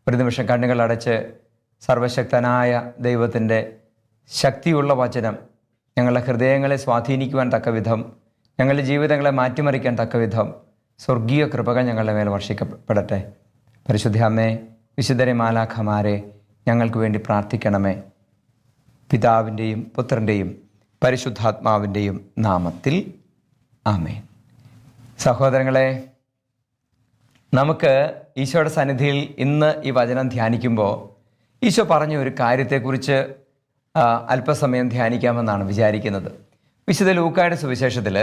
ഒരു നിമിഷം കണ്ണുകൾ അടച്ച് സർവശക്തനായ ദൈവത്തിൻ്റെ ശക്തിയുള്ള വചനം ഞങ്ങളുടെ ഹൃദയങ്ങളെ സ്വാധീനിക്കുവാൻ തക്ക വിധം, ഞങ്ങളുടെ ജീവിതങ്ങളെ മാറ്റിമറിക്കാൻ തക്ക വിധം സ്വർഗീയ കൃപകൾ ഞങ്ങളുടെ മേൽ വർഷിക്കപ്പെടട്ടെ. പരിശുദ്ധ അമ്മേ, വിശുദ്ധരെ മാലാഖമാരെ ഞങ്ങൾക്ക് വേണ്ടി പ്രാർത്ഥിക്കണമേ. പിതാവിൻ്റെയും പുത്രൻ്റെയും പരിശുദ്ധാത്മാവിൻ്റെയും നാമത്തിൽ ആമേൻ. സഹോദരങ്ങളെ, നമുക്ക് ഈശോയുടെ സന്നിധിയിൽ ഇന്ന് ഈ വചനം ധ്യാനിക്കുമ്പോൾ ഈശോ പറഞ്ഞ ഒരു കാര്യത്തെക്കുറിച്ച് അല്പസമയം ധ്യാനിക്കാമെന്നാണ് വിചാരിക്കുന്നത്. വിശുദ്ധ ലൂക്കായുടെ സുവിശേഷത്തിൽ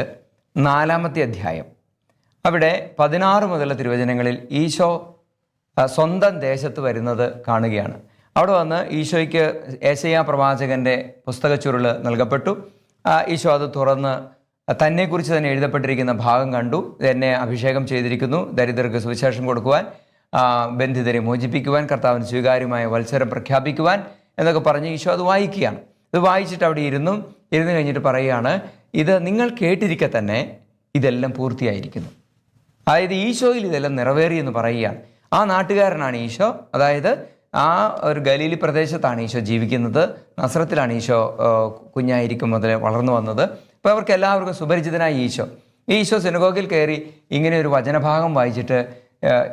4-ാമത്തെ അധ്യായം, അവിടെ 16 മുതലുള്ള തിരുവചനങ്ങളിൽ ഈശോ സ്വന്തം ദേശത്ത് വരുന്നത് കാണുകയാണ്. അവിടെ വന്ന് ഈശോയ്ക്ക് ഏശയ്യാ പ്രവാചകൻ്റെ പുസ്തകച്ചുരുൾ നൽകപ്പെട്ടു. ഈശോ അത് തുറന്ന് തന്നെക്കുറിച്ച് തന്നെ എഴുതപ്പെട്ടിരിക്കുന്ന ഭാഗം കണ്ടു. എന്നെ അഭിഷേകം ചെയ്തിരിക്കുന്നു, ദരിദ്രർക്ക് സുവിശേഷം കൊടുക്കുവാൻ, ബന്ധിതരെ മോചിപ്പിക്കുവാൻ, കർത്താവിന് സ്വീകാര്യമായ വത്സരം പ്രഖ്യാപിക്കുവാൻ എന്നൊക്കെ പറഞ്ഞ് ഈശോ അത് വായിക്കുകയാണ്. ഇത് വായിച്ചിട്ട് അവിടെ ഇരുന്നു കഴിഞ്ഞിട്ട് പറയുകയാണ്, ഇത് നിങ്ങൾ കേട്ടിരിക്കെ തന്നെ ഇതെല്ലാം പൂർത്തിയായിരിക്കുന്നു. അതായത് ഈശോയിൽ ഇതെല്ലാം നിറവേറിയെന്ന് പറയുകയാണ്. ആ നാട്ടുകാരനാണ് ഈശോ. അതായത് ആ ഒരു ഗലീലി പ്രദേശത്താണ് ഈശോ ജീവിക്കുന്നത്. നസ്രത്തിലാണ് ഈശോ കുഞ്ഞായിരിക്കും മുതൽ വളർന്നു വന്നത്. അപ്പോൾ അവർക്ക് എല്ലാവർക്കും സുപരിചിതനായ ഈശോ സിനഗോഗിൽ കയറി ഇങ്ങനെ ഒരു വചനഭാഗം വായിച്ചിട്ട്,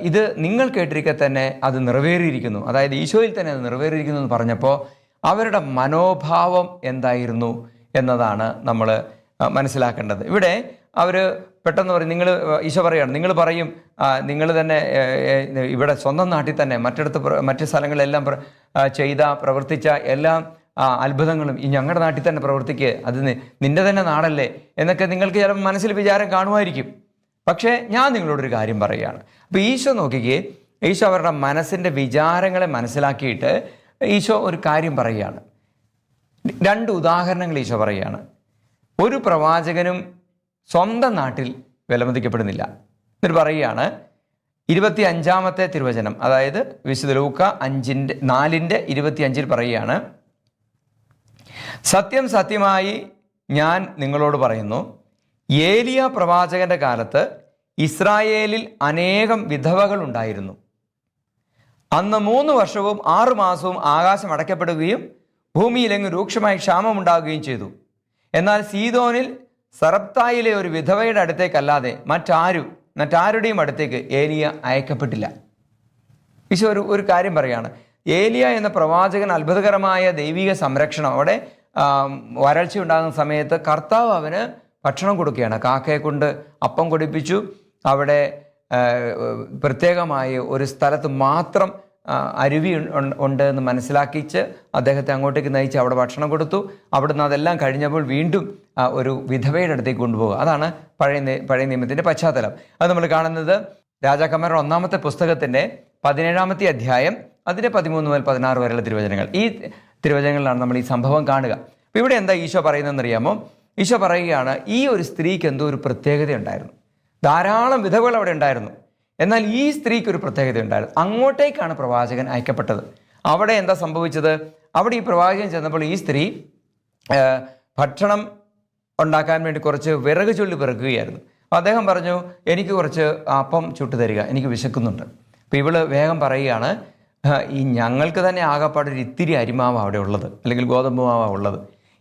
ഇത് നിങ്ങൾ കേട്ടിരിക്കെ തന്നെ അത് നിറവേറിയിരിക്കുന്നു, അതായത് ഈശോയിൽ തന്നെ അത് നിറവേറിയിരിക്കുന്നു എന്ന് പറഞ്ഞപ്പോൾ അവരുടെ മനോഭാവം എന്തായിരുന്നു എന്നതാണ് നമ്മൾ മനസ്സിലാക്കേണ്ടത്. ഇവിടെ അവർ പെട്ടെന്ന് പറയും, ഈശോ പറയുകയാണ്, നിങ്ങൾ പറയും നിങ്ങൾ തന്നെ ഇവിടെ സ്വന്തം നാട്ടിൽ തന്നെ മറ്റ് സ്ഥലങ്ങളിലെല്ലാം പ്രവർത്തിച്ച എല്ലാം അത്ഭുതങ്ങളും ഈ ഞങ്ങളുടെ നാട്ടിൽ തന്നെ പ്രവർത്തിക്കുക, അത് നിന്റെ തന്നെ നാടല്ലേ എന്നൊക്കെ നിങ്ങൾക്ക് ചിലപ്പോൾ മനസ്സിൽ വിചാരം കാണുമായിരിക്കും. പക്ഷേ ഞാൻ നിങ്ങളോടൊരു കാര്യം പറയുകയാണ്. അപ്പോൾ ഈശോ നോക്കിക്കേ, ഈശോ അവരുടെ മനസ്സിൻ്റെ വിചാരങ്ങളെ മനസ്സിലാക്കിയിട്ട് ഈശോ ഒരു കാര്യം പറയുകയാണ്. 2 ഉദാഹരണങ്ങൾ ഈശോ പറയുകയാണ്. ഒരു പ്രവാചകനും സ്വന്തം നാട്ടിൽ വിലമതിക്കപ്പെടുന്നില്ല. എന്നിട്ട് പറയുകയാണ്, 25-ാമത്തെ തിരുവചനം, അതായത് വിശുദ്ധ ലൂക്ക 4:25 പറയുകയാണ്, സത്യം സത്യമായി ഞാൻ നിങ്ങളോട് പറയുന്നു, ഏലിയ പ്രവാചകന്റെ കാലത്ത് ഇസ്രായേലിൽ അനേകം വിധവകൾ ഉണ്ടായിരുന്നു. അന്ന് 3 വർഷവും 6 മാസവും ആകാശം അടയ്ക്കപ്പെടുകയും ഭൂമിയിലെങ്ങും രൂക്ഷമായ ക്ഷാമം ഉണ്ടാകുകയും ചെയ്തു. എന്നാൽ സീദോനിൽ സറപ്തായിലെ ഒരു വിധവയുടെ അടുത്തേക്കല്ലാതെ മറ്റാരുടെയും അടുത്തേക്ക് ഏലിയ അയക്കപ്പെട്ടില്ല. ഈശോ ഒരു കാര്യം പറയാണ്. ഏലിയ എന്ന പ്രവാചകൻ അത്ഭുതകരമായ ദൈവിക സംരക്ഷണം, അവിടെ വരൾച്ച ഉണ്ടാകുന്ന സമയത്ത് കർത്താവ് അവന് ഭക്ഷണം കൊടുക്കുകയാണ്. കാക്കയെ കൊണ്ട് അപ്പം കൊടുപ്പിച്ചു. അവിടെ പ്രത്യേകമായ ഒരു സ്ഥലത്ത് മാത്രം അരുവി ഉണ്ട് എന്ന് മനസ്സിലാക്കിച്ച് അദ്ദേഹത്തെ അങ്ങോട്ടേക്ക് നയിച്ച് അവിടെ ഭക്ഷണം കൊടുത്തു. അവിടുന്ന് അതെല്ലാം കഴിഞ്ഞപ്പോൾ വീണ്ടും ഒരു വിധവയുടെ അടുത്തേക്ക് കൊണ്ടുപോകുക. അതാണ് പഴയ നിയമത്തിൻ്റെ പശ്ചാത്തലം. അത് നമ്മൾ കാണുന്നത് രാജാക്കന്മാരുടെ 1-ാമത്തെ പുസ്തകത്തിൻ്റെ 17-ാമത്തെ അധ്യായം, അതിൻ്റെ 13 മുതൽ 16 വരെയുള്ള തിരുവചനങ്ങൾ. ഈ തിരുവചനങ്ങളിലാണ് നമ്മൾ ഈ സംഭവം കാണുക. അപ്പോൾ ഇവിടെ എന്താ ഈശോ പറയുന്നതെന്ന് അറിയാമോ? ഈശോ പറയുകയാണ്, ഈ ഒരു സ്ത്രീക്ക് എന്തോ ഒരു പ്രത്യേകത ഉണ്ടായിരുന്നു. ധാരാളം വിധവകൾ അവിടെ ഉണ്ടായിരുന്നു. എന്നാൽ ഈ സ്ത്രീക്ക് ഒരു പ്രത്യേകത ഉണ്ടായിരുന്നു. അങ്ങോട്ടേക്കാണ് പ്രവാചകൻ അയക്കപ്പെട്ടത്. അവിടെ എന്താ സംഭവിച്ചത്? അവിടെ ഈ പ്രവാചകൻ ചെന്നപ്പോൾ ഈ സ്ത്രീ ഭക്ഷണം ഉണ്ടാക്കാൻ വേണ്ടി കുറച്ച് വിറക് ചുള്ളി പിറക്കുകയായിരുന്നു. അദ്ദേഹം പറഞ്ഞു, എനിക്ക് കുറച്ച് അപ്പം ചുട്ടു തരിക, എനിക്ക് വിശക്കുന്നുണ്ട്. അപ്പോൾ ഇവള് വേഗം പറയുകയാണ്, ഈ ഞങ്ങൾക്ക് തന്നെ ആകെപ്പാടൊരു ഇത്തിരി അരിമാവ് അവിടെ ഉള്ളത്, അല്ലെങ്കിൽ ഗോതമ്പ് മാവാണ് ഉള്ളത്.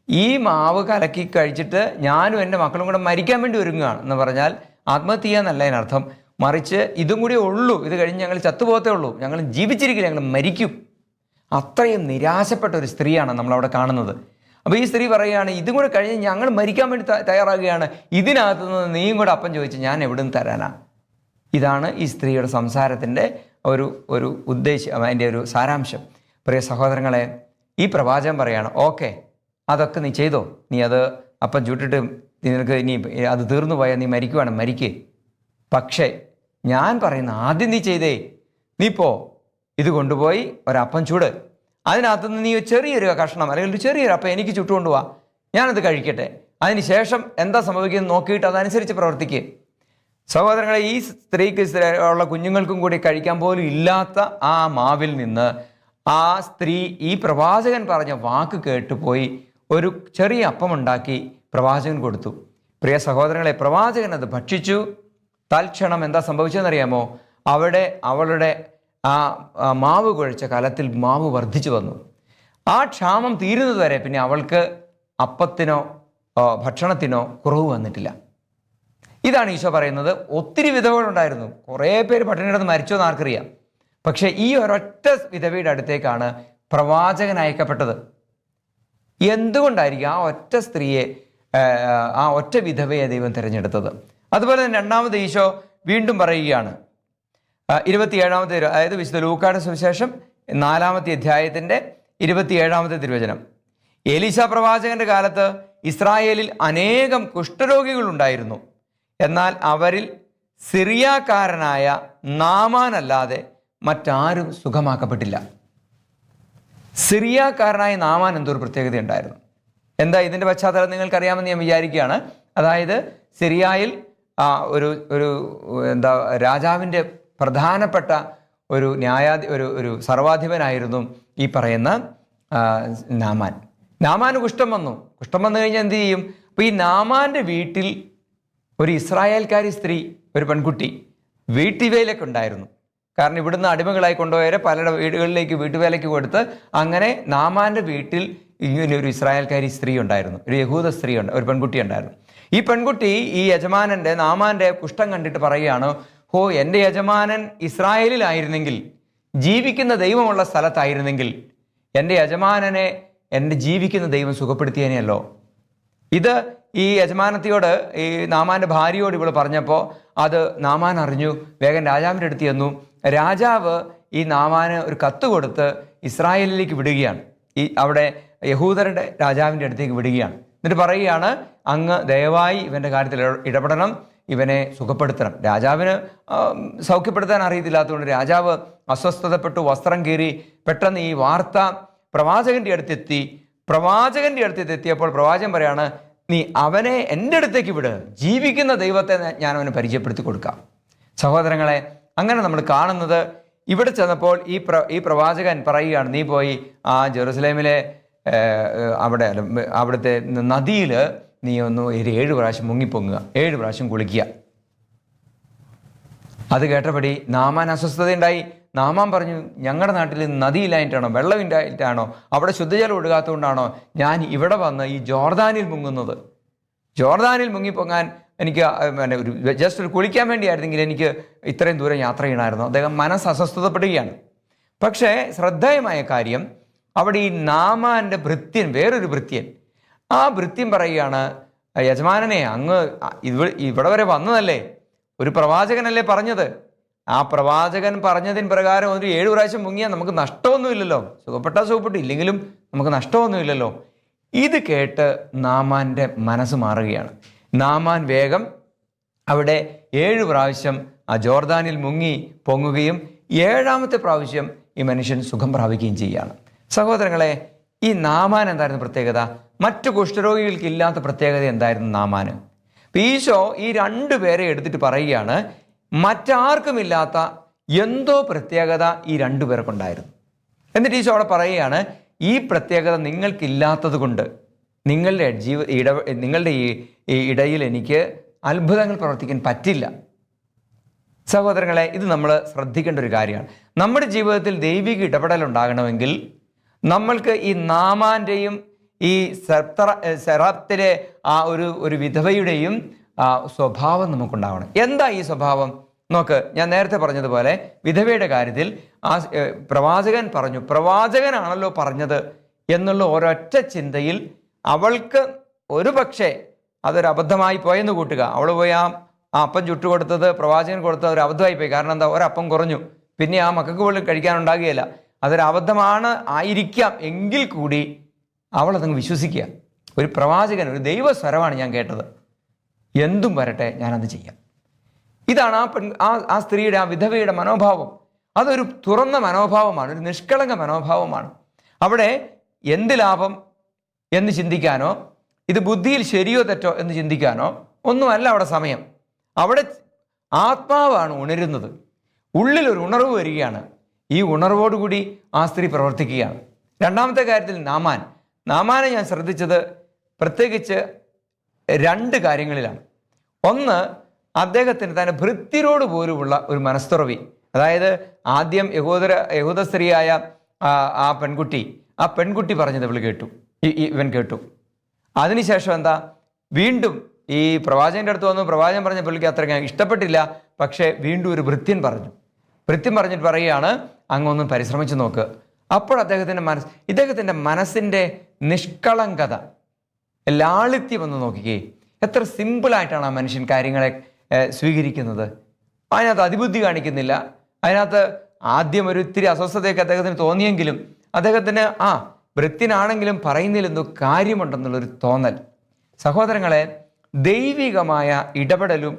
ഈ മാവ് കലക്കി കഴിച്ചിട്ട് ഞാനും എൻ്റെ മക്കളും കൂടെ മരിക്കാൻ വേണ്ടി ഒരുങ്ങുകയാണ് എന്ന് പറഞ്ഞാൽ ആത്മഹത്യ എന്നല്ല അതിനർത്ഥം. മറിച്ച് ഇതും കൂടി ഉള്ളൂ, ഇത് കഴിഞ്ഞ് ഞങ്ങൾ ചത്തുപോകത്തേ ഉള്ളൂ, ഞങ്ങൾ ജീവിച്ചിരിക്കില്ല, ഞങ്ങൾ മരിക്കും. അത്രയും നിരാശപ്പെട്ട ഒരു സ്ത്രീയാണ് നമ്മളവിടെ കാണുന്നത്. അപ്പോൾ ഈ സ്ത്രീ പറയുകയാണ്, ഇതും കൂടെ കഴിഞ്ഞ് ഞങ്ങൾ മരിക്കാൻ വേണ്ടി തയ്യാറാകുകയാണ്, ഇതിനകത്ത് നിന്ന് നീയും കൂടെ അപ്പം ചോദിച്ച് ഞാൻ എവിടെ നിന്ന് തരാനാ? ഇതാണ് ഈ സ്ത്രീയുടെ സംസാരത്തിൻ്റെ ഒരു ഉദ്ദേശം, അതിൻ്റെ ഒരു സാരാംശം. പ്രിയ സഹോദരങ്ങളെ, ഈ പ്രവാചകൻ പറയാണ്, ഓക്കെ, അതൊക്കെ നീ ചെയ്തോ, നീ അത് അപ്പം ചുട്ടിട്ട് നിനക്ക് ഇനി അത് തീർന്നു പോയാൽ നീ മരിക്കുവാണ്, മരിക്കേ. പക്ഷേ ഞാൻ പറയുന്ന ആദ്യം നീ ചെയ്തേ, നീ ഇത് കൊണ്ടുപോയി ഒരപ്പം ചൂട്, അതിനകത്തുനിന്ന് നീ ചെറിയൊരു കഷ്ണം അല്ലെങ്കിൽ ഒരു ചെറിയൊരു അപ്പം എനിക്ക് ചുട്ടുകൊണ്ടുപോവാ, ഞാനത് കഴിക്കട്ടെ, അതിന് ശേഷം എന്താ സംഭവിക്കുന്നത് നോക്കിയിട്ട് അതനുസരിച്ച് പ്രവർത്തിക്കുക. സഹോദരങ്ങളെ, ഈ സ്ത്രീക്ക് ഉള്ള കുഞ്ഞുങ്ങൾക്കും കൂടി കഴിക്കാൻ പോലും ഇല്ലാത്ത ആ മാവിൽ നിന്ന് ആ സ്ത്രീ ഈ പ്രവാചകൻ പറഞ്ഞ വാക്ക് കേട്ടുപോയി ഒരു ചെറിയ അപ്പം ഉണ്ടാക്കി പ്രവാചകൻ കൊടുത്തു. പ്രിയ സഹോദരങ്ങളെ, പ്രവാചകൻ അത് ഭക്ഷിച്ചു. തൽക്ഷണം എന്താ സംഭവിച്ചതെന്നറിയാമോ? അവിടെ അവളുടെ മാവ് കുഴച്ച കലത്തിൽ മാവ് വർദ്ധിച്ചു വന്നു. ആ ക്ഷാമം തീരുന്നത് വരെ പിന്നെ അവൾക്ക് അപ്പത്തിനോ ഭക്ഷണത്തിനോ കുറവ് വന്നിട്ടില്ല. ഇതാണ് ഈശോ പറയുന്നത്. ഒത്തിരി വിധവകളുണ്ടായിരുന്നു, കുറേ പേര് പട്ടിണി കിടന്ന് മരിച്ചോന്ന് ആർക്കറിയാം. പക്ഷെ ഈ ഒരൊറ്റ വിധവയുടെ അടുത്തേക്കാണ് പ്രവാചകൻ അയക്കപ്പെട്ടത്. എന്തുകൊണ്ടായിരിക്കും ആ ഒറ്റ സ്ത്രീയെ, ആ ഒറ്റ വിധവയെ ദൈവം തിരഞ്ഞെടുത്തത്? അതുപോലെ തന്നെ രണ്ടാമത് ഈശോ വീണ്ടും പറയുകയാണ് 27-ാമത്തെ, അതായത് വിശുദ്ധ ലൂക്കായുടെ സുവിശേഷം 4-ാമത്തെ അധ്യായത്തിൻ്റെ 27-ാമത്തെ തിരുവചനം. എലീശ പ്രവാചകന്റെ കാലത്ത് ഇസ്രായേലിൽ അനേകം കുഷ്ഠരോഗികൾ ഉണ്ടായിരുന്നു. എന്നാൽ അവരിൽ സിറിയാക്കാരനായ നാമാനല്ലാതെ മറ്റാരും സുഖമാക്കപ്പെട്ടില്ല. സിറിയാക്കാരനായ നാമാൻ എന്തൊരു പ്രത്യേകത ഉണ്ടായിരുന്നു. എന്താ ഇതിൻ്റെ പശ്ചാത്തലം നിങ്ങൾക്കറിയാമെന്ന് ഞാൻ വിചാരിക്കുകയാണ്. അതായത് സിറിയയിൽ ഒരു രാജാവിൻ്റെ പ്രധാനപ്പെട്ട ഒരു ഒരു സർവാധിപനായിരുന്നു ഈ പറയുന്ന നാമാൻ. നാമാന് കുഷ്ഠം വന്നു. കുഷ്ഠം വന്നു കഴിഞ്ഞാൽ എന്ത് ചെയ്യും? അപ്പോൾ ഈ നാമാൻ്റെ വീട്ടിൽ ഒരു ഇസ്രായേൽക്കാരി സ്ത്രീ, ഒരു പെൺകുട്ടി വീട്ടുവേലൊക്കെ ഉണ്ടായിരുന്നു. കാരണം ഇവിടുന്ന് അടിമകളായി കൊണ്ടുപോയവരെ പലരുടെ വീടുകളിലേക്ക് വീട്ടുവേലയ്ക്ക് കൊടുത്ത് അങ്ങനെ നാമാൻ്റെ വീട്ടിൽ ഇങ്ങനെ ഒരു ഇസ്രായേൽക്കാരി സ്ത്രീ ഉണ്ടായിരുന്നു, ഒരു യഹൂദ സ്ത്രീ ഉണ്ട്, ഒരു പെൺകുട്ടി ഉണ്ടായിരുന്നു. ഈ പെൺകുട്ടി ഈ യജമാനൻ്റെ നാമാൻ്റെ കുഷ്ഠം കണ്ടിട്ട് പറയുകയാണ്, ഹോ, എൻ്റെ യജമാനൻ ഇസ്രായേലിലായിരുന്നെങ്കിൽ, ജീവിക്കുന്ന ദൈവമുള്ള സ്ഥലത്തായിരുന്നെങ്കിൽ എൻ്റെ യജമാനനെ എൻ്റെ ജീവിക്കുന്ന ദൈവം സുഖപ്പെടുത്തിയനെയല്ലോ. ഇത് ഈ യജമാനത്തിയോട്, ഈ നാമാൻ്റെ ഭാര്യയോട് ഇവൾ പറഞ്ഞപ്പോൾ അത് നാമാൻ അറിഞ്ഞു. വേഗം രാജാവിൻ്റെ അടുത്ത് ചെന്നു. രാജാവ് ഈ നാമാന് ഒരു കത്ത് കൊടുത്ത് ഇസ്രായേലിലേക്ക് വിടുകയാണ്. അവിടെ യഹൂദരുടെ രാജാവിൻ്റെ അടുത്തേക്ക് വിടുകയാണ്. എന്നിട്ട് പറയുകയാണ്, അങ്ങ് ദയവായി ഇവൻ്റെ കാര്യത്തിൽ ഇടപെടണം, ഇവനെ സുഖപ്പെടുത്തണം. രാജാവിന് സൗഖ്യപ്പെടുത്താൻ അറിയത്തില്ലാത്തതുകൊണ്ട് രാജാവ് അസ്വസ്ഥതപ്പെട്ടു, വസ്ത്രം കീറി. പെട്ടെന്ന് ഈ വാർത്ത പ്രവാചകൻ്റെ അടുത്തെത്തി. പ്രവാചകൻ്റെ അടുത്തെത്തിയപ്പോൾ പ്രവാചകൻ പറയാണ്, നീ അവനെ എൻ്റെ അടുത്തേക്ക് വിട്, ജീവിക്കുന്ന ദൈവത്തെ ഞാൻ അവന് പരിചയപ്പെടുത്തി കൊടുക്കാം. സഹോദരങ്ങളെ, അങ്ങനെ നമ്മൾ കാണുന്നത് ഇവിടെ ചെന്നപ്പോൾ ഈ പ്രവാചകൻ പറയുകയാണ്, നീ പോയി ആ ജെറുസലേമിലെ അവിടുത്തെ നദിയിൽ നീ ഒന്ന് 7 പ്രാവശ്യം മുങ്ങിപ്പൊങ്ങുക, 7 പ്രാവശ്യം കുളിക്കുക. അത് കേട്ടപടി നാമാൻ അസ്വസ്ഥതയുണ്ടായി. നാമാൻ പറഞ്ഞു, ഞങ്ങളുടെ നാട്ടിൽ നദിയില്ലായിട്ടാണോ, വെള്ളമില്ലായിട്ടാണോ, അവിടെ ശുദ്ധജലം ഒഴുകാത്തതുകൊണ്ടാണോ ഞാൻ ഇവിടെ വന്ന് ഈ ജോർദാനിൽ മുങ്ങുന്നത്? ജോർദാനിൽ മുങ്ങിപ്പൊങ്ങാൻ എനിക്ക് ഒരു ജസ്റ്റ് ഒരു കുളിക്കാൻ വേണ്ടിയായിരുന്നെങ്കിൽ എനിക്ക് ഇത്രയും ദൂരം യാത്ര ചെയ്യണമായിരുന്നു. അദ്ദേഹം മനസ്സ് അസ്വസ്ഥതപ്പെടുകയാണ്. പക്ഷേ ശ്രദ്ധേയമായ കാര്യം, അവിടെ ഈ നാമാൻ്റെ ഭൃത്യൻ, വേറൊരു ഭൃത്യൻ, ആ ഭൃത്യൻ പറയുകയാണ്, യജമാനനെ, അങ്ങ് ഇവിടെ വരെ വന്നതല്ലേ, ഒരു പ്രവാചകനല്ലേ പറഞ്ഞത്, ആ പ്രവാചകൻ പറഞ്ഞതിന് പ്രകാരം ഒരു 7 പ്രാവശ്യം മുങ്ങിയാൽ നമുക്ക് നഷ്ടമൊന്നുമില്ലല്ലോ, സുഖപ്പെട്ടാൽ സുഖപ്പെട്ടു, ഇല്ലെങ്കിലും നമുക്ക് നഷ്ടമൊന്നുമില്ലല്ലോ. ഇത് കേട്ട് നാമാൻ്റെ മനസ്സ് മാറുകയാണ്. നാമാൻ വേഗം അവിടെ 7 പ്രാവശ്യം ആ ജോർദാനിൽ മുങ്ങി പൊങ്ങുകയും 7-ാമത്തെ പ്രാവശ്യം ഈ മനുഷ്യൻ സുഖം പ്രാപിക്കുകയും ചെയ്യുകയാണ്. സഹോദരങ്ങളെ, ഈ നാമാൻ എന്തായിരുന്നു പ്രത്യേകത? മറ്റു കുഷ്ഠരോഗികൾക്ക് ഇല്ലാത്ത പ്രത്യേകത എന്തായിരുന്നു നാമാന്? ഈശോ ഈ 2 പേരെ എടുത്തിട്ട് പറയുകയാണ്, മറ്റാർക്കുമില്ലാത്ത എന്തോ പ്രത്യേകത ഈ 2 പേർക്കുണ്ടായിരുന്നു. എന്നിട്ട് ഈശോ അവിടെ പറയുകയാണ്, ഈ പ്രത്യേകത നിങ്ങൾക്കില്ലാത്തത് കൊണ്ട് നിങ്ങളുടെ ഈ ഇടയിൽ എനിക്ക് അത്ഭുതങ്ങൾ പ്രവർത്തിക്കാൻ പറ്റില്ല. സഹോദരങ്ങളെ, ഇത് നമ്മൾ ശ്രദ്ധിക്കേണ്ട ഒരു കാര്യമാണ്. നമ്മുടെ ജീവിതത്തിൽ ദൈവിക ഇടപെടൽ ഉണ്ടാകണമെങ്കിൽ നമ്മൾക്ക് ഈ നാമാൻ്റെയും ഈ സെറാപ്തിലെ ആ ഒരു വിധവയുടെയും സ്വഭാവം നമുക്കുണ്ടാവണം. എന്താ ഈ സ്വഭാവം? നോക്ക്, ഞാൻ നേരത്തെ പറഞ്ഞതുപോലെ വിധവയുടെ കാര്യത്തിൽ ആ പ്രവാചകൻ പറഞ്ഞു, പ്രവാചകനാണല്ലോ പറഞ്ഞത് എന്നുള്ള ഒരൊറ്റ ചിന്തയിൽ അവൾക്ക് ഒരു പക്ഷേ അതൊരു അബദ്ധമായി പോയെന്ന് കൂട്ടുക. അവൾ പോയി ആ അപ്പം ചുട്ടുകൊടുത്തത് പ്രവാചകൻ കൊടുത്തത് ഒരു അബദ്ധമായി പോയി. കാരണം എന്താ, ഒരപ്പം കുറഞ്ഞു, പിന്നെ ആ മക്കൾക്ക് പോലും കഴിക്കാനുണ്ടാകുകയില്ല. അതൊരു അബദ്ധമാണ് ആയിരിക്കാം എങ്കിൽ കൂടി അവൾ അതങ്ങ് വിശ്വസിക്കുക. ഒരു പ്രവാചകൻ, ഒരു ദൈവസ്വരമാണ് ഞാൻ കേട്ടത്, എന്തും വരട്ടെ, ഞാനത് ചെയ്യാം. ഇതാണ് ആ സ്ത്രീയുടെ, ആ വിധവയുടെ മനോഭാവം. അതൊരു തുറന്ന മനോഭാവമാണ്, ഒരു നിഷ്കളങ്ക മനോഭാവമാണ്. അവിടെ എന്ത് ലാഭം എന്ന് ചിന്തിക്കാനോ ഇത് ബുദ്ധിയിൽ ശരിയോ തെറ്റോ എന്ന് ചിന്തിക്കാനോ ഒന്നുമല്ല അവിടെ സമയം. അവിടെ ആത്മാവാണ് ഉണരുന്നത്, ഉള്ളിലൊരു ഉണർവ് വരികയാണ്. ഈ ഉണർവോടുകൂടി ആ സ്ത്രീ പ്രവർത്തിക്കുകയാണ്. 2-ാമത്തെ കാര്യത്തിൽ നാമാനെ ഞാൻ ശ്രദ്ധിച്ചത് പ്രത്യേകിച്ച് 2 കാര്യങ്ങളിലാണ്. ഒന്ന്, അദ്ദേഹത്തിന് തന്നെ ഭൃത്യരോട് പോലുമുള്ള ഒരു മനസ്തുറവി. അതായത് ആദ്യം യഹൂദ സ്ത്രീയായ ആ പെൺകുട്ടി പറഞ്ഞത് ഇവൻ കേട്ടു. അതിനുശേഷം എന്താ, വീണ്ടും ഈ പ്രവാചകന്റെ അടുത്ത് വന്നു. പ്രവാചകൻ പറഞ്ഞ പുള്ളിക്ക് അത്ര ഇഷ്ടപ്പെട്ടില്ല. പക്ഷേ വീണ്ടും ഒരു ഭൃത്യൻ പറഞ്ഞിട്ട് പറയുകയാണ്, അങ്ങൊന്നും പരിശ്രമിച്ചു നോക്ക്. അപ്പോൾ ഇദ്ദേഹത്തിൻ്റെ മനസ്സിൻ്റെ നിഷ്കളങ്കത, ലാളിത്യം ഒന്ന് നോക്കിക്കേ. എത്ര സിമ്പിളായിട്ടാണ് ആ മനുഷ്യൻ കാര്യങ്ങളെ സ്വീകരിക്കുന്നത്. അതിനകത്ത് അതിബുദ്ധി കാണിക്കുന്നില്ല. അതിനകത്ത് ആദ്യം ഒരു ഇത്തിരി അസ്വസ്ഥതയൊക്കെ അദ്ദേഹത്തിന് തോന്നിയെങ്കിലും അദ്ദേഹത്തിന് ഭൃത്യനാണെങ്കിലും പറയുന്നതിലെന്തോ കാര്യമുണ്ടെന്നുള്ളൊരു തോന്നൽ. സഹോദരങ്ങളെ, ദൈവികമായ ഇടപെടലും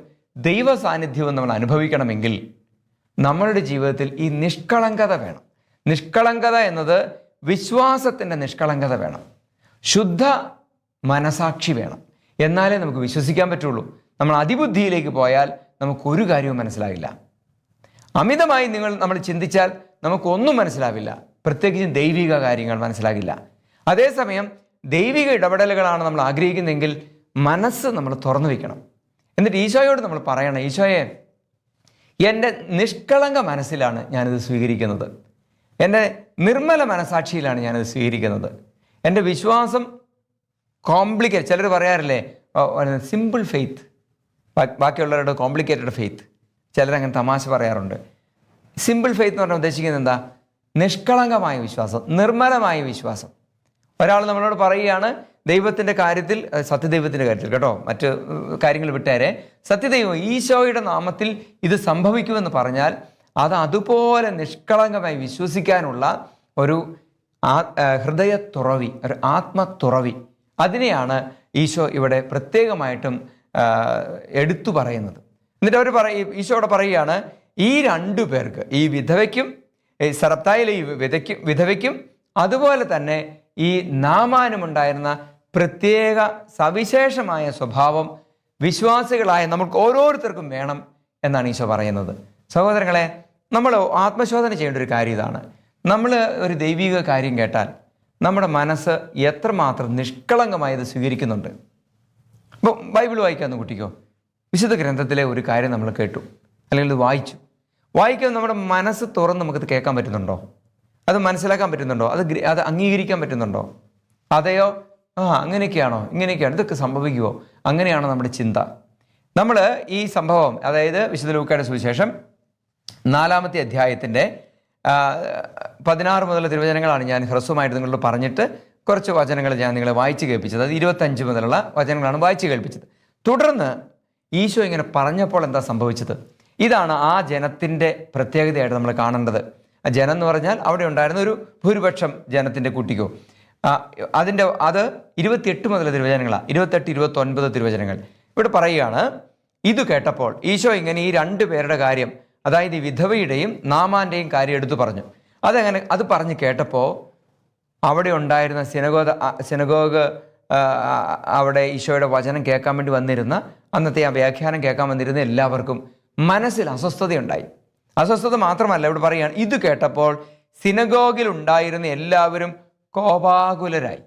ദൈവ സാന്നിധ്യവും നമ്മൾ അനുഭവിക്കണമെങ്കിൽ നമ്മളുടെ ജീവിതത്തിൽ ഈ നിഷ്കളങ്കത വേണം. നിഷ്കളങ്കത എന്നത് വിശ്വാസത്തിൻ്റെ നിഷ്കളങ്കത വേണം. ശുദ്ധ മനസാക്ഷി വേണം. എന്നാലേ നമുക്ക് വിശ്വസിക്കാൻ പറ്റുള്ളൂ. നമ്മൾ അതിബുദ്ധിയിലേക്ക് പോയാൽ നമുക്കൊരു കാര്യവും മനസ്സിലാവില്ല. അമിതമായി നമ്മൾ ചിന്തിച്ചാൽ നമുക്കൊന്നും മനസ്സിലാവില്ല. പ്രത്യേകിച്ചും ദൈവിക കാര്യങ്ങൾ മനസ്സിലാകില്ല. അതേസമയം ദൈവിക ഇടപെടലുകളാണ് നമ്മൾ ആഗ്രഹിക്കുന്നതെങ്കിൽ മനസ്സ് നമ്മൾ തുറന്നു വയ്ക്കണം. എന്നിട്ട് ഈശോയോട് നമ്മൾ പറയണം, ഈശോയെ, എൻ്റെ നിഷ്കളങ്ക മനസ്സിലാണ് ഞാനിത് സ്വീകരിക്കുന്നത്. എൻ്റെ നിർമ്മല മനസാക്ഷിയിലാണ് ഞാനിത് സ്വീകരിക്കുന്നത്. എൻ്റെ വിശ്വാസം കോംപ്ലിക്കേറ്റ്, ചിലർ പറയാറില്ലേ സിമ്പിൾ ഫെയ്ത്ത്, ബാക്കിയുള്ളവരുടെ കോംപ്ലിക്കേറ്റഡ് ഫെയ്ത്ത്. ചിലരങ്ങനെ തമാശ പറയാറുണ്ട്. സിമ്പിൾ ഫെയ്ത്ത് എന്ന് പറഞ്ഞാൽ ഉദ്ദേശിക്കുന്നത് എന്താ? നിഷ്കളങ്കമായ വിശ്വാസം, നിർമ്മലമായ വിശ്വാസം. ഒരാൾ നമ്മളോട് പറയുകയാണ് ദൈവത്തിൻ്റെ കാര്യത്തിൽ, സത്യദൈവത്തിൻ്റെ കാര്യത്തിൽ കേട്ടോ, മറ്റ് കാര്യങ്ങൾ വിട്ടേരെ, സത്യദൈവം ഈശോയുടെ നാമത്തിൽ ഇത് സംഭവിക്കുമെന്ന് പറഞ്ഞാൽ അത് അതുപോലെ നിഷ്കളങ്കമായി വിശ്വസിക്കാനുള്ള ഒരു ഹൃദയത്തുറവി, ഒരു ആത്മത്തുറവി, അതിനെയാണ് ഈശോ ഇവിടെ പ്രത്യേകമായിട്ടും എടുത്തു പറയുന്നത്. എന്നിട്ട് ഈശോയോട് പറയുകയാണ്, ഈ രണ്ടു പേർക്ക്, ഈ വിധവയ്ക്കും, സറപ്തായിലെ ഈ വിധവയ്ക്കും അതുപോലെ തന്നെ ഈ നാമാനുമുണ്ടായിരുന്ന പ്രത്യേക സവിശേഷമായ സ്വഭാവം വിശ്വാസികളായ നമുക്ക് ഓരോരുത്തർക്കും വേണം എന്നാണ് ഈശോ പറയുന്നത്. സഹോദരങ്ങളെ, നമ്മൾ ആത്മശോധന ചെയ്യേണ്ട ഒരു കാര്യം ഇതാണ്. നമ്മൾ ഒരു ദൈവിക കാര്യം കേട്ടാൽ നമ്മുടെ മനസ്സ് എത്രമാത്രം നിഷ്കളങ്കമായി ഇത് സ്വീകരിക്കുന്നുണ്ട്. ഇപ്പോൾ ബൈബിൾ വായിക്കാമെന്ന് കുട്ടിക്കോ, വിശുദ്ധ ഗ്രന്ഥത്തിലെ ഒരു കാര്യം നമ്മൾ കേട്ടു, അല്ലെങ്കിൽ ഇത് വായിക്കാൻ നമ്മുടെ മനസ്സ് തുറന്ന് നമുക്കത് കേൾക്കാൻ പറ്റുന്നുണ്ടോ? അത് മനസ്സിലാക്കാൻ പറ്റുന്നുണ്ടോ? അത് അംഗീകരിക്കാൻ പറ്റുന്നുണ്ടോ? അതെയോ അങ്ങനെയൊക്കെയാണോ, ഇങ്ങനെയൊക്കെയാണ്, ഇതൊക്കെ സംഭവിക്കുമോ, അങ്ങനെയാണോ നമ്മുടെ ചിന്ത? നമ്മൾ ഈ സംഭവം, അതായത് വിശുദ്ധ ലൂക്കായുടെ സുവിശേഷം 4-ാമത്തെ അധ്യായത്തിൻ്റെ 16 മുതലുള്ള തിരുവചനങ്ങളാണ് ഞാൻ ഹ്രസ്വമായിട്ട് നിങ്ങളോട് പറഞ്ഞിട്ട് കുറച്ച് വചനങ്ങൾ ഞാൻ നിങ്ങളെ വായിച്ച് കേൾപ്പിച്ചത്. അത് 25 മുതലുള്ള വചനങ്ങളാണ് വായിച്ച് കേൾപ്പിച്ചത്. തുടർന്ന് ഈശോ ഇങ്ങനെ പറഞ്ഞപ്പോൾ എന്താ സംഭവിച്ചത്? ഇതാണ് ആ ജനത്തിൻ്റെ പ്രത്യേകതയായിട്ട് നമ്മൾ കാണേണ്ടത്. ആ ജനം എന്ന് പറഞ്ഞാൽ അവിടെ ഉണ്ടായിരുന്ന ഒരു ഭൂരിപക്ഷം ജനത്തിൻ്റെ കൂട്ടിക്കോ. അത് 28 മുതലുള്ള തിരുവചനങ്ങളാണ്, 28, 29 തിരുവചനങ്ങൾ. ഇവിടെ പറയുകയാണ്, ഇത് കേട്ടപ്പോൾ ഈശോ ഇങ്ങനെ ഈ 2 പേരുടെ കാര്യം, അതായത് ഈ വിധവയുടെയും നാമാൻ്റെയും കാര്യം എടുത്തു പറഞ്ഞു. അത് പറഞ്ഞ് കേട്ടപ്പോൾ അവിടെ ഉണ്ടായിരുന്ന സിനഗോഗ് അവിടെ ഈശോയുടെ വചനം കേൾക്കാൻ വേണ്ടി വന്നിരുന്ന, അന്നത്തെ ആ വ്യാഖ്യാനം കേൾക്കാൻ വന്നിരുന്ന എല്ലാവർക്കും മനസ്സിൽ അസ്വസ്ഥതയുണ്ടായി. അസ്വസ്ഥത മാത്രമല്ല, ഇവിടെ പറയുകയാണ്, ഇത് കേട്ടപ്പോൾ സിനഗോഗിൽ ഉണ്ടായിരുന്ന എല്ലാവരും കോപാകുലരായി.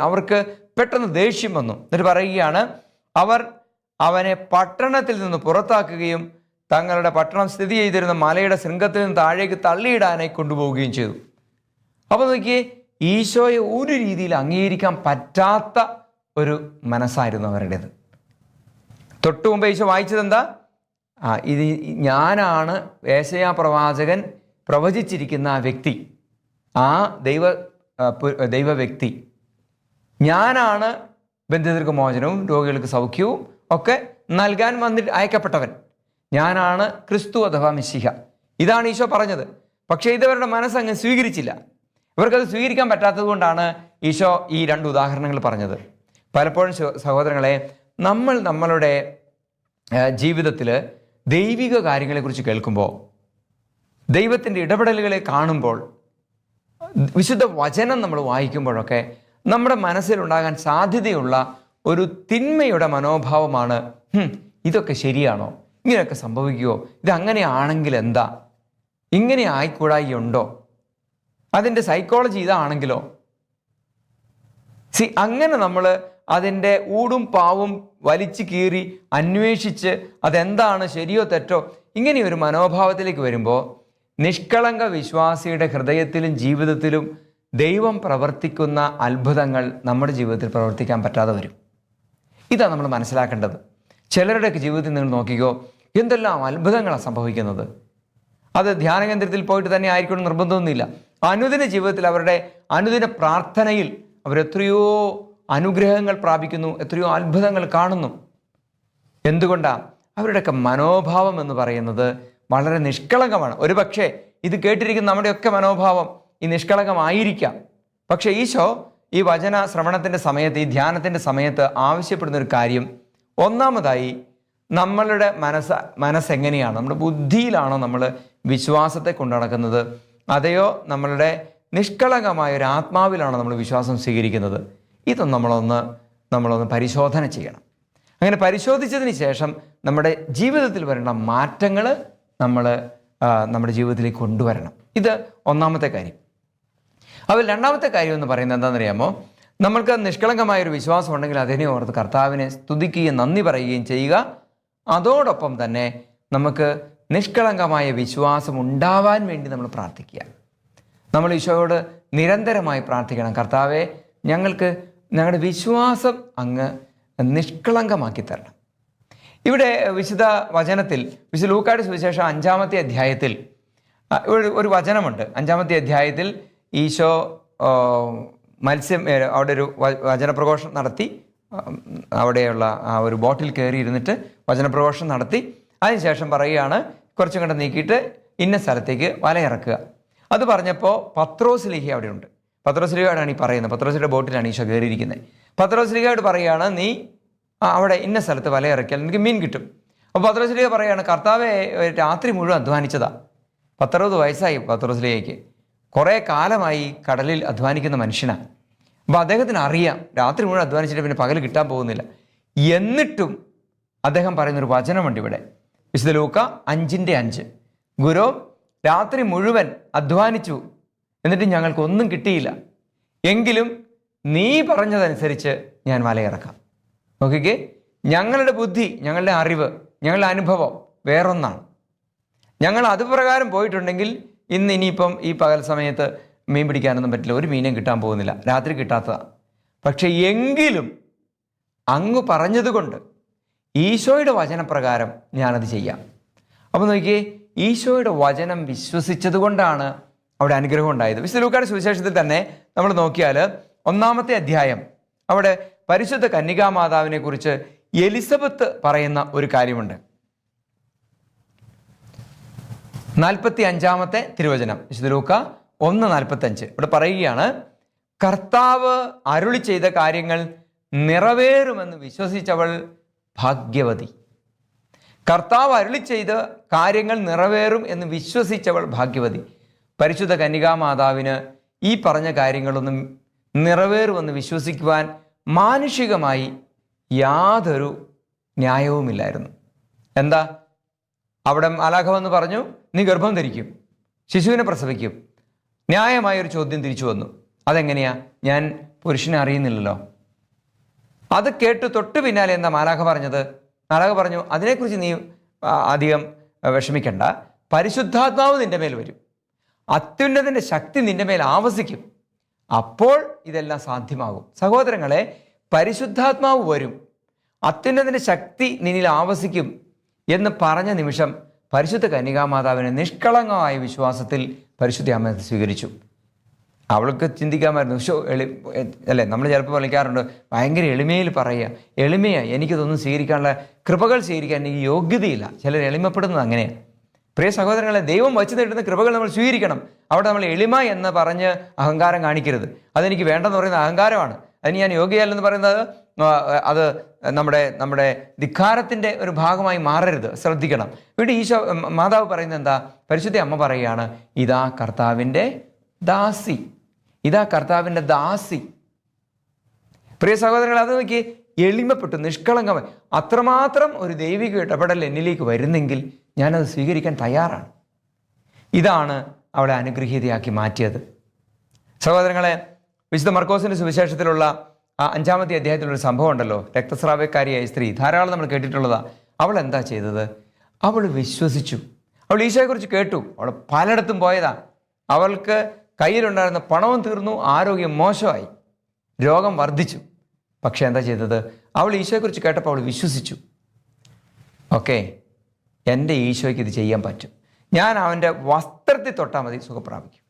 അവർക്ക് പെട്ടെന്ന് ദേഷ്യം വന്നു. എന്നിട്ട് പറയുകയാണ്, അവർ അവനെ പട്ടണത്തിൽ നിന്ന് പുറത്താക്കുകയും തങ്ങളുടെ പട്ടണം സ്ഥിതി ചെയ്തിരുന്ന മലയുടെ ശൃംഗത്തിൽ നിന്ന് താഴേക്ക് തള്ളിയിടാനായി കൊണ്ടുപോവുകയും ചെയ്തു. അപ്പോൾ നോക്കിയേ, ഈശോയെ ഒരു രീതിയിൽ അംഗീകരിക്കാൻ പറ്റാത്ത ഒരു മനസ്സായിരുന്നു അവരുടേത്. തൊട്ടു മുമ്പ് ഈശോ വായിച്ചത് എന്താ? ഇത് ഞാനാണ് യേശയ്യാ പ്രവാചകൻ പ്രവചിച്ചിരിക്കുന്ന ആ വ്യക്തി, ആ ദൈവ വ്യക്തി. ഞാനാണ് ബന്ധിതർക്ക് മോചനവും രോഗികൾക്ക് സൗഖ്യവും ഒക്കെ നൽകാൻ അയക്കപ്പെട്ടവൻ. ഞാനാണ് ക്രിസ്തു അഥവാ മിശിഹ. ഇതാണ് ഈശോ പറഞ്ഞത്. പക്ഷേ ഇതവരുടെ മനസ്സങ്ങ് സ്വീകരിച്ചില്ല. ഇവർക്കത് സ്വീകരിക്കാൻ പറ്റാത്തത് കൊണ്ടാണ് ഈശോ ഈ 2 ഉദാഹരണങ്ങൾ പറഞ്ഞത്. പലപ്പോഴും സഹോദരങ്ങളെ, നമ്മളുടെ ജീവിതത്തിൽ ദൈവിക കാര്യങ്ങളെക്കുറിച്ച് കേൾക്കുമ്പോൾ, ദൈവത്തിൻ്റെ ഇടപെടലുകളെ കാണുമ്പോൾ, വിശുദ്ധ വചനം നമ്മൾ വായിക്കുമ്പോഴൊക്കെ നമ്മുടെ മനസ്സിലുണ്ടാകാൻ സാധ്യതയുള്ള ഒരു തിന്മയുടെ മനോഭാവമാണ്, ഇതൊക്കെ ശരിയാണോ, ഇങ്ങനെയൊക്കെ സംഭവിക്കുമോ, ഇതങ്ങനെയാണെങ്കിൽ എന്താ, ഇങ്ങനെ ആയിക്കൂടായിയുണ്ടോ, അതിൻ്റെ സൈക്കോളജി ഇതാണെങ്കിലോ. അങ്ങനെ നമ്മൾ അതിൻ്റെ ഊടും പാവും വലിച്ചു കീറി അന്വേഷിച്ച് അതെന്താണ് ശരിയോ തെറ്റോ ഇങ്ങനെയൊരു മനോഭാവത്തിലേക്ക് വരുമ്പോൾ നിഷ്കളങ്ക വിശ്വാസിയുടെ ഹൃദയത്തിലും ജീവിതത്തിലും ദൈവം പ്രവർത്തിക്കുന്ന അത്ഭുതങ്ങൾ നമ്മുടെ ജീവിതത്തിൽ പ്രവർത്തിക്കാൻ പറ്റാതെ വരും. ഇതാണ് നമ്മൾ മനസ്സിലാക്കേണ്ടത്. ചിലരുടെയൊക്കെ ജീവിതത്തിൽ നിങ്ങൾ നോക്കിക്കോ, എന്തെല്ലാം അത്ഭുതങ്ങളാണ് സംഭവിക്കുന്നത്. അത് ധ്യാന കേന്ദ്രത്തിൽ പോയിട്ട് തന്നെ ആയിരിക്കണം നിർബന്ധമൊന്നുമില്ല. അനുദിന ജീവിതത്തിൽ അവരുടെ അനുദിന പ്രാർത്ഥനയിൽ അവരെത്രയോ അനുഗ്രഹങ്ങൾ പ്രാപിക്കുന്നു, എത്രയോ അത്ഭുതങ്ങൾ കാണുന്നു. എന്തുകൊണ്ടാണ്? അവരുടെയൊക്കെ മനോഭാവം എന്ന് പറയുന്നത് വളരെ നിഷ്കളങ്കമാണ്. ഒരു പക്ഷേ ഇത് കേട്ടിരിക്കുന്ന നമ്മുടെയൊക്കെ മനോഭാവം ഈ നിഷ്കളങ്കമായിരിക്കാം. പക്ഷേ ഈശോ ഈ വചന ശ്രവണത്തിൻ്റെ സമയത്ത്, ഈ ധ്യാനത്തിൻ്റെ സമയത്ത് ആവശ്യപ്പെടുന്ന ഒരു കാര്യം, ഒന്നാമതായി നമ്മളുടെ മനസ്സെങ്ങനെയാണ്, നമ്മുടെ ബുദ്ധിയിലാണോ നമ്മൾ വിശ്വാസത്തെ കൊണ്ടു നടക്കുന്നത്, അതെയോ നമ്മളുടെ നിഷ്കളങ്കമായ ഒരു ആത്മാവിലാണോ നമ്മൾ വിശ്വാസം സ്വീകരിക്കുന്നത്? ഇതൊന്നും നമ്മളൊന്ന് പരിശോധന ചെയ്യണം. അങ്ങനെ പരിശോധിച്ചതിന് ശേഷം നമ്മുടെ ജീവിതത്തിൽ വരേണ്ട മാറ്റങ്ങൾ നമ്മൾ നമ്മുടെ ജീവിതത്തിലേക്ക് കൊണ്ടുവരണം. ഇത് ഒന്നാമത്തെ കാര്യം. അപ്പോൾ രണ്ടാമത്തെ കാര്യം എന്ന് പറയുന്നത് എന്താണെന്നറിയാമോ? നമ്മൾക്ക് നിഷ്കളങ്കമായൊരു വിശ്വാസം ഉണ്ടെങ്കിൽ അതിനെ ഓർത്ത് കർത്താവിനെ സ്തുതിക്കുകയും നന്ദി പറയുകയും ചെയ്യുക. അതോടൊപ്പം തന്നെ നമുക്ക് നിഷ്കളങ്കമായ വിശ്വാസം ഉണ്ടാവാൻ വേണ്ടി നമ്മൾ പ്രാർത്ഥിക്കുക. നമ്മൾ ഈശോയോട് നിരന്തരമായി പ്രാർത്ഥിക്കണം, കർത്താവെ ഞങ്ങൾക്ക് ഞങ്ങളുടെ വിശ്വാസം അങ്ങ് നിഷ്കളങ്കമാക്കി തരണം. ഇവിടെ വിശുദ്ധ വചനത്തിൽ, വിശുദ്ധ ലൂക്കായുടെ സുവിശേഷം 5-ാമത്തെ അധ്യായത്തിൽ ഒരു വചനമുണ്ട്. 5-ാമത്തെ അധ്യായത്തിൽ ഈശോ അവിടെ ഒരു വചനപ്രഘോഷണം നടത്തി, അവിടെയുള്ള ആ ഒരു ബോട്ടിൽ കയറി ഇരുന്നിട്ട് വചനപ്രഘോഷണം നടത്തി. അതിനുശേഷം പറയുകയാണ്, കുറച്ചും കൂടെ നീക്കിയിട്ട് ഇന്ന സ്ഥലത്തേക്ക് വലയിറക്കുക. അത് പറഞ്ഞപ്പോൾ പത്രോസ് ലീഹ അവിടെയുണ്ട്. പത്രോസ് ലീഹയോടാണ് ഈ പറയുന്നത്. പത്രോസിൻ്റെ ബോട്ടിലാണ് ഈശോ കയറിയിരിക്കുന്നത്. പത്രോസ് ലീഹയോട് പറയുകയാണ്, നീ അവിടെ ഇന്ന സ്ഥലത്ത് വലയിറക്കിയാൽ എനിക്ക് മീൻ കിട്ടും. അപ്പോൾ പത്രോസ് ലീഹ പറയുകയാണ്, കർത്താവെ രാത്രി മുഴുവൻ അധ്വാനിച്ചതാ. 19 വയസ്സായി പത്രോസ് ലീഹയ്ക്ക്. കുറേ കാലമായി കടലിൽ അധ്വാനിക്കുന്ന മനുഷ്യനാണ്. അപ്പോൾ അദ്ദേഹത്തിന് അറിയാം രാത്രി മുഴുവൻ അധ്വാനിച്ചിട്ട് പിന്നെ പകൽ കിട്ടാൻ പോകുന്നില്ല. എന്നിട്ടും അദ്ദേഹം പറയുന്നൊരു വചനമുണ്ട് ഇവിടെ, വിശുദ്ധ ലൂക്ക 5:5. ഗുരു, രാത്രി മുഴുവൻ അധ്വാനിച്ചു, എന്നിട്ട് ഞങ്ങൾക്കൊന്നും കിട്ടിയില്ല. എങ്കിലും നീ പറഞ്ഞതനുസരിച്ച് ഞാൻ വലയിറക്കാം. നോക്കിക്കേ, ഞങ്ങളുടെ ബുദ്ധി, ഞങ്ങളുടെ അറിവ്, ഞങ്ങളുടെ അനുഭവം വേറൊന്നാണ്. ഞങ്ങൾ അതുപ്രകാരം പോയിട്ടുണ്ടെങ്കിൽ ഇനിയിപ്പം ഈ പകൽ സമയത്ത് മീൻ പിടിക്കാനൊന്നും പറ്റില്ല, ഒരു മീനും കിട്ടാൻ പോകുന്നില്ല, രാത്രി കിട്ടാത്തതാണ്. പക്ഷെ എങ്കിലും അങ്ങ് പറഞ്ഞതുകൊണ്ട് ഈശോയുടെ വചനപ്രകാരം ഞാനത് ചെയ്യാം. അപ്പോൾ നോക്കിയേ, ഈശോയുടെ വചനം വിശ്വസിച്ചത് കൊണ്ടാണ് അവിടെ അനുഗ്രഹം ഉണ്ടായത്. വിശുദ്ധ ലൂക്കായുടെ സുവിശേഷത്തിൽ തന്നെ നമ്മൾ നോക്കിയാൽ 1-ാമത്തെ അധ്യായം, അവിടെ പരിശുദ്ധ കന്യകാമാതാവിനെ കുറിച്ച് എലിസബത്ത് പറയുന്ന ഒരു കാര്യമുണ്ട്. 45-ാമത്തെ തിരുവചനം, വിശുദ്ധ ലൂക്ക 1:45. ഇവിടെ പറയുകയാണ്, കർത്താവ് അരുളി ചെയ്ത കാര്യങ്ങൾ നിറവേറുമെന്ന് വിശ്വസിച്ചവൾ ഭാഗ്യവതി. കർത്താവ് അരുളി ചെയ്ത കാര്യങ്ങൾ നിറവേറും എന്ന് വിശ്വസിച്ചവൾ ഭാഗ്യവതി. പരിശുദ്ധ കന്യകാമാതാവിന് ഈ പറഞ്ഞ കാര്യങ്ങളൊന്നും നിറവേറുമെന്ന് വിശ്വസിക്കുവാൻ മാനുഷികമായി യാതൊരു ന്യായവുമില്ലായിരുന്നു. എന്താ? അവിടെ മാലാഖ വന്ന് പറഞ്ഞു, നീ ഗർഭം ധരിക്കും, ശിശുവിനെ പ്രസവിക്കും. ന്യായമായൊരു ചോദ്യം തിരിച്ചു വന്നു. അതെങ്ങനെയാ? ഞാൻ പുരുഷനെ അറിയുന്നില്ലല്ലോ. അത് കേട്ട് തൊട്ട് പിന്നാലെ എന്താ മാലാഖ പറഞ്ഞത്? മാലാഖ പറഞ്ഞു, അതിനെക്കുറിച്ച് നീ അധികം വിഷമിക്കണ്ട, പരിശുദ്ധാത്മാവ് നിന്റെ മേൽ വരും, അത്യുന്നതിൻ്റെ ശക്തി നിന്റെ മേൽ ആവസിക്കും, അപ്പോൾ ഇതെല്ലാം സാധ്യമാകും. സഹോദരങ്ങളെ, പരിശുദ്ധാത്മാവ് വരും, അത്യുന്നതിൻ്റെ ശക്തി നിന്നിൽ ആവസിക്കും എന്ന് പറഞ്ഞ നിമിഷം പരിശുദ്ധ കന്യകാമാതാവിനെ നിഷ്കളങ്കമായ വിശ്വാസത്തിൽ പരിശുദ്ധ അമ്മ സ്വീകരിച്ചു. അവൾക്ക് ചിന്തിക്കാമായിരുന്നു, അല്ലേ, നമ്മൾ ചിലപ്പോൾ വിളിക്കാറുണ്ട്, ഭയങ്കര എളിമയിൽ പറയുക, എളിമയാണ്, എനിക്കിതൊന്നും സ്വീകരിക്കാനുള്ള കൃപകൾ സ്വീകരിക്കാൻ എനിക്ക് യോഗ്യതയില്ല. ചിലർ എളിമപ്പെടുന്നത് അങ്ങനെയാണ്. പ്രിയ സഹോദരങ്ങളെ, ദൈവം വച്ചു നേടുന്ന കൃപകൾ നമ്മൾ സ്വീകരിക്കണം. അവിടെ നമ്മൾ എളിമ എന്ന് പറഞ്ഞ് അഹങ്കാരം കാണിക്കരുത്. അതെനിക്ക് വേണ്ടെന്ന് പറയുന്ന അഹങ്കാരമാണ്. അതിന് ഞാൻ യോഗ്യയല്ലെന്ന് പറയുന്നത് അത് നമ്മുടെ ധിക്കാരത്തിൻ്റെ ഒരു ഭാഗമായി മാറരുത്. ശ്രദ്ധിക്കണം. ഇവിടെ ഈശോ മാതാവ് പറയുന്നത് എന്താ? പരിശുദ്ധ അമ്മ പറയുകയാണ്, ഇതാ കർത്താവിൻ്റെ ദാസി, ഇതാ കർത്താവിൻ്റെ ദാസി. പ്രിയ സഹോദരങ്ങൾ, അത് നോക്കി, എളിമപ്പെട്ടു, നിഷ്കളങ്കമായി, അത്രമാത്രം ഒരു ദൈവിക ഇടപെടൽ എന്നിലേക്ക് വരുന്നെങ്കിൽ ഞാനത് സ്വീകരിക്കാൻ തയ്യാറാണ്. ഇതാണ് അവളെ അനുഗ്രഹീതയാക്കി മാറ്റിയത്. സഹോദരങ്ങളെ, വിശുദ്ധ മർക്കോസിൻ്റെ സുവിശേഷത്തിലുള്ള 5-ാമത്തെ അധ്യായത്തിലൊരു സംഭവം ഉണ്ടല്ലോ, രക്തസ്രാവക്കാരിയായ സ്ത്രീ, ധാരാളം നമ്മൾ കേട്ടിട്ടുള്ളതാ. അവൾ എന്താ ചെയ്തത്? അവൾ വിശ്വസിച്ചു. അവൾ ഈശോയെക്കുറിച്ച് കേട്ടു. അവൾ പലയിടത്തും പോയതാ. അവൾക്ക് കയ്യിലുണ്ടായിരുന്ന പണവും തീർന്നു, ആരോഗ്യം മോശമായി, രോഗം വർദ്ധിച്ചു. പക്ഷെ എന്താ ചെയ്തത്? അവൾ ഈശോയെക്കുറിച്ച് കേട്ടപ്പോൾ അവൾ വിശ്വസിച്ചു. ഓക്കെ, എൻ്റെ ഈശോയ്ക്ക് ഇത് ചെയ്യാൻ പറ്റും. ഞാൻ അവൻ്റെ വസ്ത്രത്തിൽ തൊട്ടാൽ മതി, സുഖപ്രാപിക്കും.